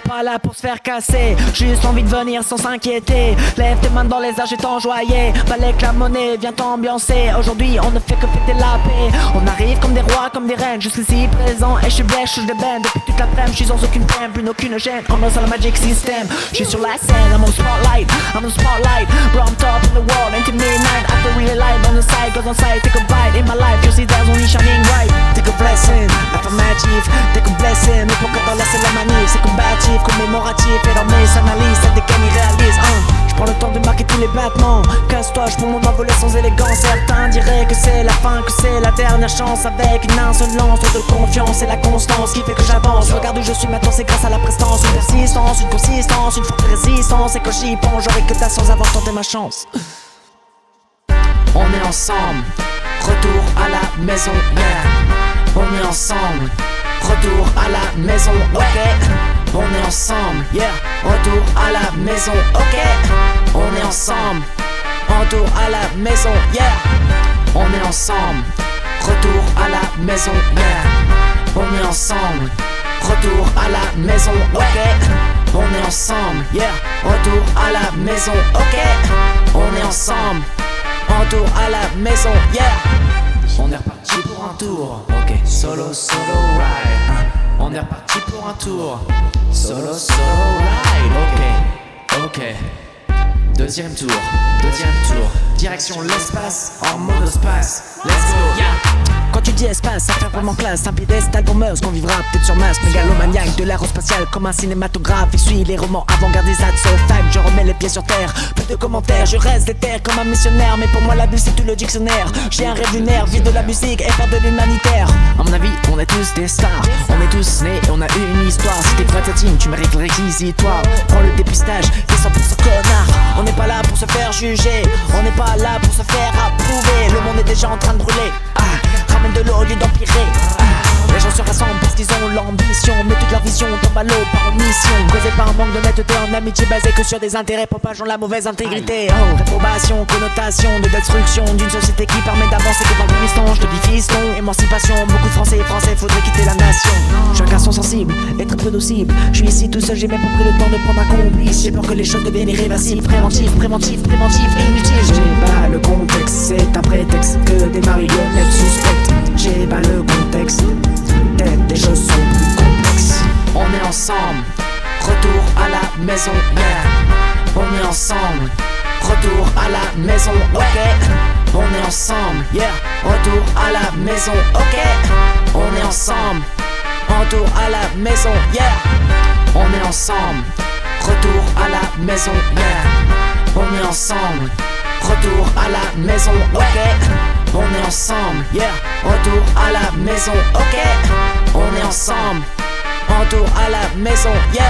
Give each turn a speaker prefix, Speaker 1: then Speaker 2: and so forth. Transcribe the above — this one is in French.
Speaker 1: pas là pour se faire casser, juste envie de venir sans s'inquiéter. Lève tes mains dans les airs, j'ai t'enjoyé. Fallait que la monnaie vienne t'ambiancer. Aujourd'hui on ne fait que fêter la paix. On arrive comme des rois, comme des reines, jusqu'ici présent. Et je suis blessé, je débène depuis toute l'après-midi. Je suis sans aucune peine, plus aucune gêne. On dans la Magic System. Je suis sur la scène, I'm on spotlight, I'm on spotlight. Bro, I'm top of the world, into midnight. After really light on the side, goes on side. Take a bite in my life, you see there's only shining bright. Take a blessing, affirmative, take a blessing. Mais pour quand on laisse la manif, c'est combatif, commémoratif. Et dans mes analyses, ça dégaine irréalise. Je prends le temps de marquer tous les battements. Casse-toi, je prends mon envolé sans élégance. Certains diraient que c'est la fin, que c'est la dernière chance. Avec une insolence, trop de confiance et la constance qui fait que j'avance. Regarde où je suis maintenant, c'est grâce à la prestance. Une persistance, une consistance, une forte résistance. Et quand j'y pense, j'aurais que ta sans avoir tenté ma chance. On est ensemble, retour à la maison, yeah. On est ensemble, retour à la maison, ok. On est ensemble, yeah. Retour à la maison, ok. On est ensemble, retour à la maison, yeah. On est ensemble, retour à la maison, yeah. On est ensemble, retour à la maison, ok. On est ensemble, yeah. Retour à la maison, ok. On est ensemble, retour à la maison, yeah. On est reparti pour un tour, ok. Solo ride. On est reparti pour un tour. Solo ride, ok. Deuxième tour. Direction l'espace, en mode espace. Let's go, yeah. Quand tu dis espace, ça fait vraiment classe. Un piédestal pour meuse qu'on vivra peut-être sur Mars. Mégalomaniaque de l'aérospatial comme un cinématographe. Essuie les romans avant-gardistes so fact. Je remets les pieds sur terre, peu de commentaires. Je reste déterre comme un missionnaire. Mais pour moi la vie c'est tout le dictionnaire. J'ai un rêve lunaire, vie de la musique et faire de l'humanitaire. À mon avis on est tous des stars. On est tous nés et on a une histoire. Si t'es prêt team, tu mérites le réquisitoire. Prends le dépistage, t'es 100% connard. On n'est pas là pour se faire juger. On n'est pas là pour se faire approuver. Le monde est déjà en train de brûler. Ramène de l'eau au lieu d'empirer. Les gens se rassemblent parce qu'ils ont l'ambition. Mais toute leur vision tombe à l'eau par omission. Causée par un manque d'honnêteté en amitié basée que sur des intérêts propageant la mauvaise intégrité. Réprobation, connotation de destruction d'une société qui permet d'avancer que dans l'instant. Je te dis fiston, émancipation. Beaucoup de Français et Français faudrait quitter la nation. Je suis un garçon sensible et très peu docile. Je suis ici tout seul, j'ai même pas pris le temps de prendre un complice. J'ai peur que les choses deviennent irréversibles. Préventif, inutile. J'ai pas le contexte, c'est un prétexte que des marionnettes suspectes. J'ai pas le contexte, peut-être les choses sont plus complexes. On est ensemble, retour à la maison, yeah. On est ensemble, retour à la maison, ok. On est ensemble, yeah. Retour à la maison, ok. On est ensemble, retour à la maison, yeah. On est ensemble, retour à la maison, yeah. On est ensemble, retour à la maison, ok. On est ensemble, yeah. Retour à la maison, ok. On est ensemble, retour à la maison, yeah.